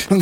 He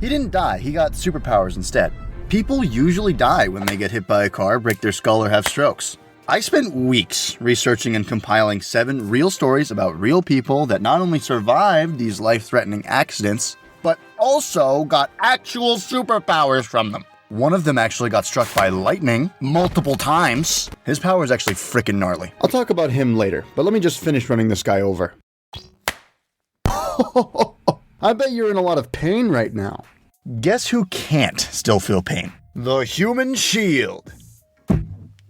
didn't die, he got superpowers instead. People usually die when they get hit by a car, break their skull, or have strokes. I spent weeks researching and compiling 7 real stories about real people that not only survived these life-threatening accidents, but also got actual superpowers from them. One of them actually got struck by lightning multiple times. His power is actually freaking gnarly. I'll talk about him later, but let me just finish running this guy over. I bet you're in a lot of pain right now. Guess who can't still feel pain? The human shield.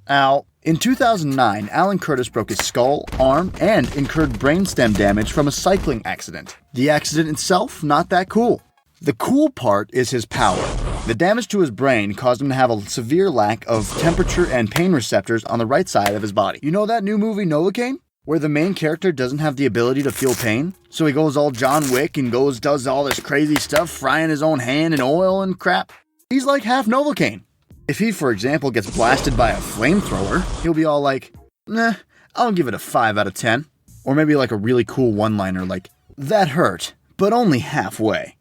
Ow. In 2009, Alan Curtis broke his skull, arm, and incurred brainstem damage from a cycling accident. The accident itself, not that cool. The cool part is his power. The damage to his brain caused him to have a severe lack of temperature and pain receptors on the right side of his body. You know that new movie Novocaine? Where the main character doesn't have the ability to feel pain? So he goes all John Wick and does all this crazy stuff, frying his own hand in oil and crap. He's like half Novocaine. If he, for example, gets blasted by a flamethrower, he'll be all like, nah, I'll give it a 5 out of 10. Or maybe like a really cool one-liner like, that hurt, but only halfway.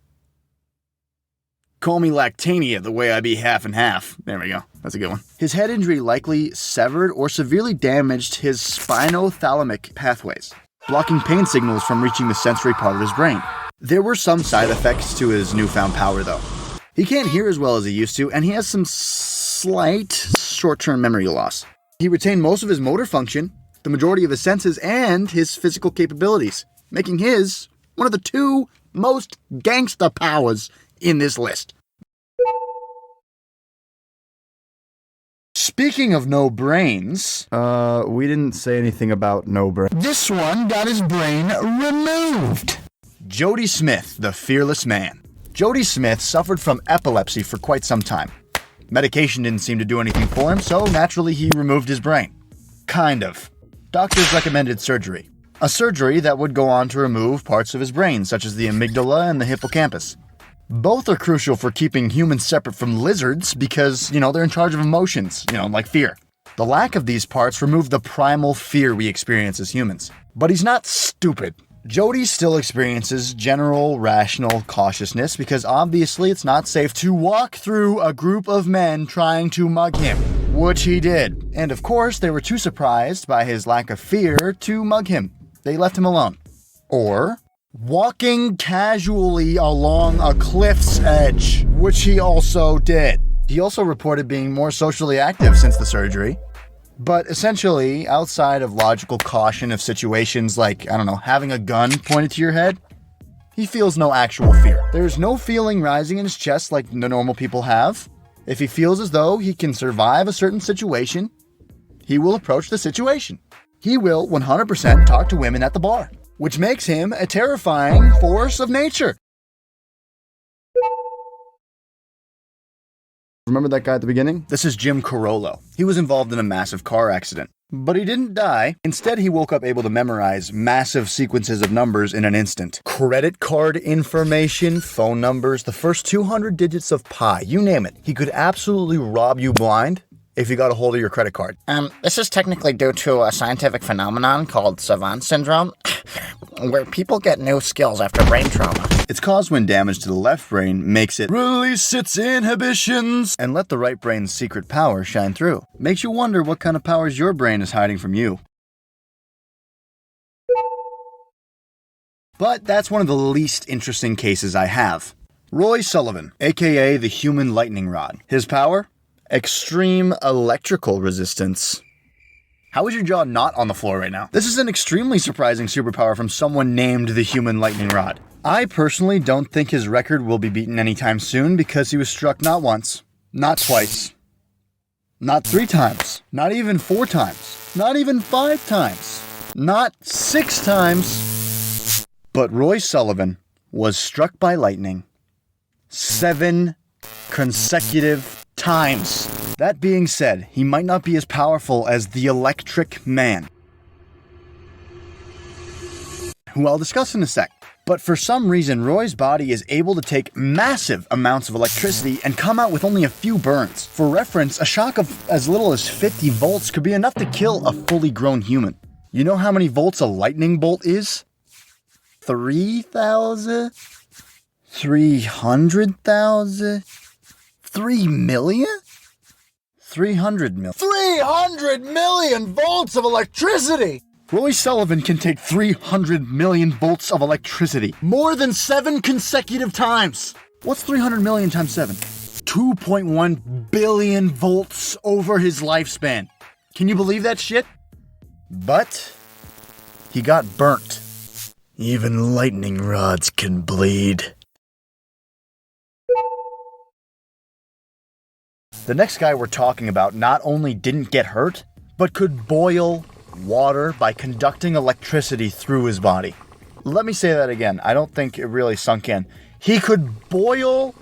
Call me Lactania the way I be half and half. There we go. That's a good one. His head injury likely severed or severely damaged his spinothalamic pathways, blocking pain signals from reaching the sensory part of his brain. There were some side effects to his newfound power, though. He can't hear as well as he used to, and he has some slight short-term memory loss. He retained most of his motor function, the majority of his senses, and his physical capabilities, making his one of the 2 most gangsta powers in this list. Speaking of no brains, we didn't say anything about no brain. This one got his brain removed. Jody Smith, the fearless man. Jody Smith suffered from epilepsy for quite some time. Medication didn't seem to do anything for him, so naturally he removed his brain. Kind of. Doctors recommended surgery. A surgery that would go on to remove parts of his brain, such as the amygdala and the hippocampus. Both are crucial for keeping humans separate from lizards because, they're in charge of emotions, like fear. The lack of these parts removed the primal fear we experience as humans. But he's not stupid. Jody still experiences general rational cautiousness because obviously it's not safe to walk through a group of men trying to mug him, which he did. And of course, they were too surprised by his lack of fear to mug him. They left him alone. Or walking casually along a cliff's edge, which he also did. He also reported being more socially active since the surgery. But essentially, outside of logical caution of situations like, having a gun pointed to your head, he feels no actual fear. There's no feeling rising in his chest like the normal people have. If he feels as though he can survive a certain situation, he will approach the situation. He will 100% talk to women at the bar, which makes him a terrifying force of nature. Remember that guy at the beginning? This is Jim Carollo. He was involved in a massive car accident. But he didn't die. Instead, he woke up able to memorize massive sequences of numbers in an instant. Credit card information, phone numbers, the first 200 digits of pi, you name it. He could absolutely rob you blind if he got a hold of your credit card. This is technically due to a scientific phenomenon called savant syndrome, where people get new skills after brain trauma. It's caused when damage to the left brain makes it release its inhibitions and let the right brain's secret power shine through. Makes you wonder what kind of powers your brain is hiding from you. But that's one of the least interesting cases I have. Roy Sullivan, aka the human lightning rod. His power? Extreme electrical resistance. How is your jaw not on the floor right now? This is an extremely surprising superpower from someone named the human lightning rod. I personally don't think his record will be beaten anytime soon because he was struck not once, not twice, not 3 times, not even 4 times, not even 5 times, not 6 times. But Roy Sullivan was struck by lightning 7 consecutive times. That being said, he might not be as powerful as the Electric Man, who I'll discuss in a sec. But for some reason, Roy's body is able to take massive amounts of electricity and come out with only a few burns. For reference, a shock of as little as 50 volts could be enough to kill a fully grown human. You know how many volts a lightning bolt is? 3,000? 300,000? 3 million? 300 million. 300 million volts of electricity! Roy Sullivan can take 300 million volts of electricity. More than 7 consecutive times. What's 300 million times 7? 2.1 billion volts over his lifespan. Can you believe that shit? But he got burnt. Even lightning rods can bleed. The next guy we're talking about not only didn't get hurt, but could boil water by conducting electricity through his body. Let me say that again. I don't think it really sunk in. He could boil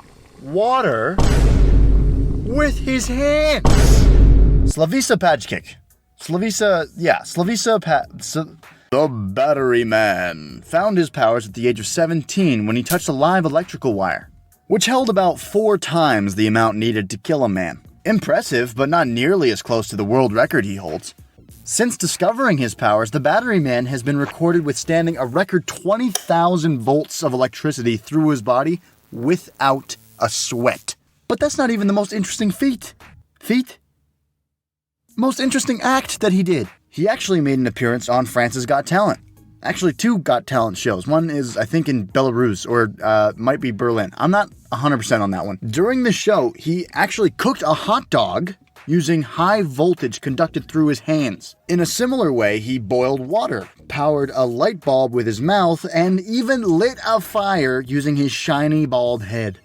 water with his hands. Slavica Pajkic. The Battery Man found his powers at the age of 17 when he touched a live electrical wire, which held about 4 times the amount needed to kill a man. Impressive, but not nearly as close to the world record he holds. Since discovering his powers, the Battery Man has been recorded withstanding a record 20,000 volts of electricity through his body without a sweat. But that's not even the most interesting most interesting act that he did. He actually made an appearance on France's Got Talent. Actually, 2 Got Talent shows. One is, I think, in Belarus, or might be Berlin. I'm not 100% on that one. During the show, he actually cooked a hot dog using high voltage conducted through his hands. In a similar way, he boiled water, powered a light bulb with his mouth, and even lit a fire using his shiny bald head.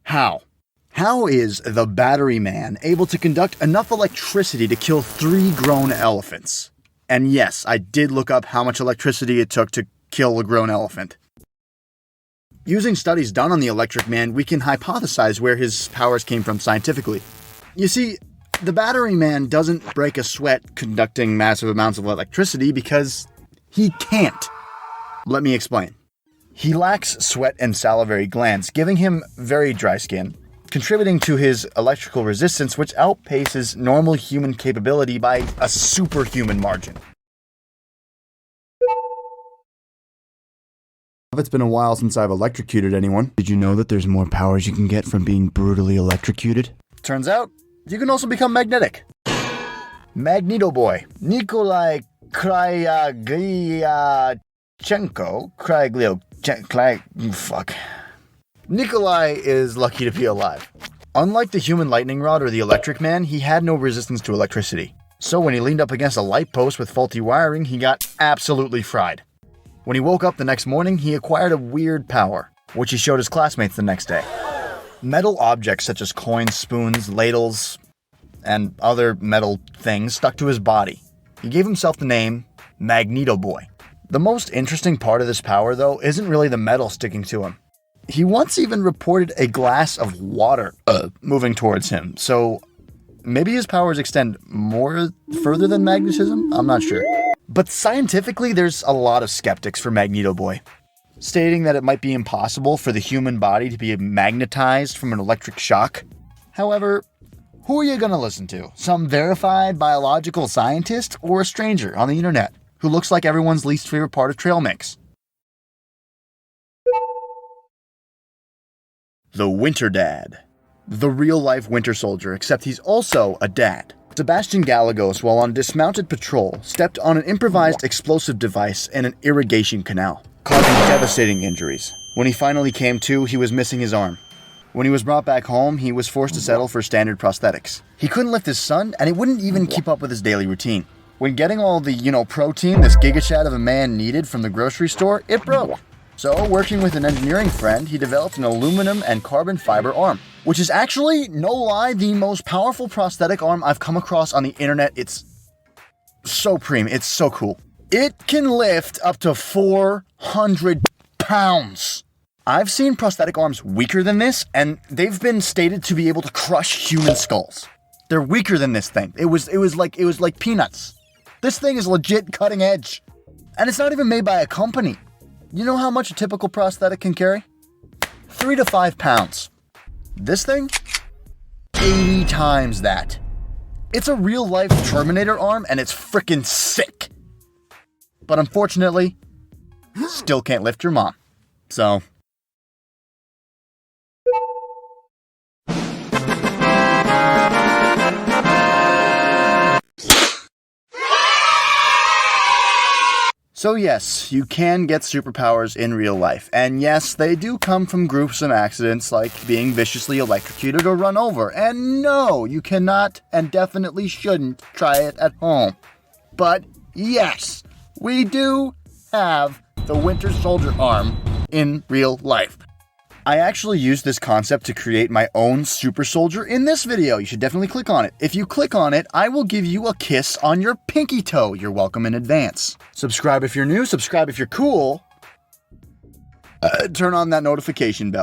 How? How is the Battery Man able to conduct enough electricity to kill 3 grown elephants? And yes, I did look up how much electricity it took to kill a grown elephant. Using studies done on the Electric Man, we can hypothesize where his powers came from scientifically. You see, the Battery Man doesn't break a sweat conducting massive amounts of electricity because he can't. Let me explain. He lacks sweat and salivary glands, giving him very dry skin, contributing to his electrical resistance, which outpaces normal human capability by a superhuman margin. It's been a while since I've electrocuted anyone. Did you know that there's more powers you can get from being brutally electrocuted? Turns out, you can also become magnetic. Magneto Boy. Nikolai Nikolai is lucky to be alive. Unlike the human lightning rod or the Electric Man, he had no resistance to electricity. So when he leaned up against a light post with faulty wiring, he got absolutely fried. When he woke up the next morning, he acquired a weird power, which he showed his classmates the next day. Metal objects such as coins, spoons, ladles, and other metal things stuck to his body. He gave himself the name Magneto Boy. The most interesting part of this power, though, isn't really the metal sticking to him. He once even reported a glass of water moving towards him, so maybe his powers extend further than magnetism? I'm not sure. But scientifically, there's a lot of skeptics for Magneto Boy, stating that it might be impossible for the human body to be magnetized from an electric shock. However, who are you gonna listen to? Some verified biological scientist or a stranger on the internet who looks like everyone's least favorite part of trail mix? The Winter Dad. The real-life winter soldier, except he's also a dad. Sebastian Gallegos, while on dismounted patrol, stepped on an improvised explosive device in an irrigation canal, causing devastating injuries. When he finally came to, he was missing his arm. When he was brought back home, he was forced to settle for standard prosthetics. He couldn't lift his son, and it wouldn't even keep up with his daily routine. When getting all the, protein this gigachad of a man needed from the grocery store, it broke. So, working with an engineering friend, he developed an aluminum and carbon fiber arm, which is actually, no lie, the most powerful prosthetic arm I've come across on the internet. It's so premium. It's so cool. It can lift up to 400 pounds. I've seen prosthetic arms weaker than this, and they've been stated to be able to crush human skulls. They're weaker than this thing. It was like peanuts. This thing is legit cutting edge. And it's not even made by a company. You know how much a typical prosthetic can carry? 3 to 5 pounds. This thing? 80 times that. It's a real-life Terminator arm, and it's frickin' sick. But unfortunately, still can't lift your mom. So... So yes, you can get superpowers in real life, and yes, they do come from gruesome accidents like being viciously electrocuted or run over, and no, you cannot and definitely shouldn't try it at home. But yes, we do have the Winter Soldier arm in real life. I actually used this concept to create my own super soldier in this video. You should definitely click on it. If you click on it, I will give you a kiss on your pinky toe. You're welcome in advance. Subscribe if you're new, subscribe if you're cool. Turn on that notification bell.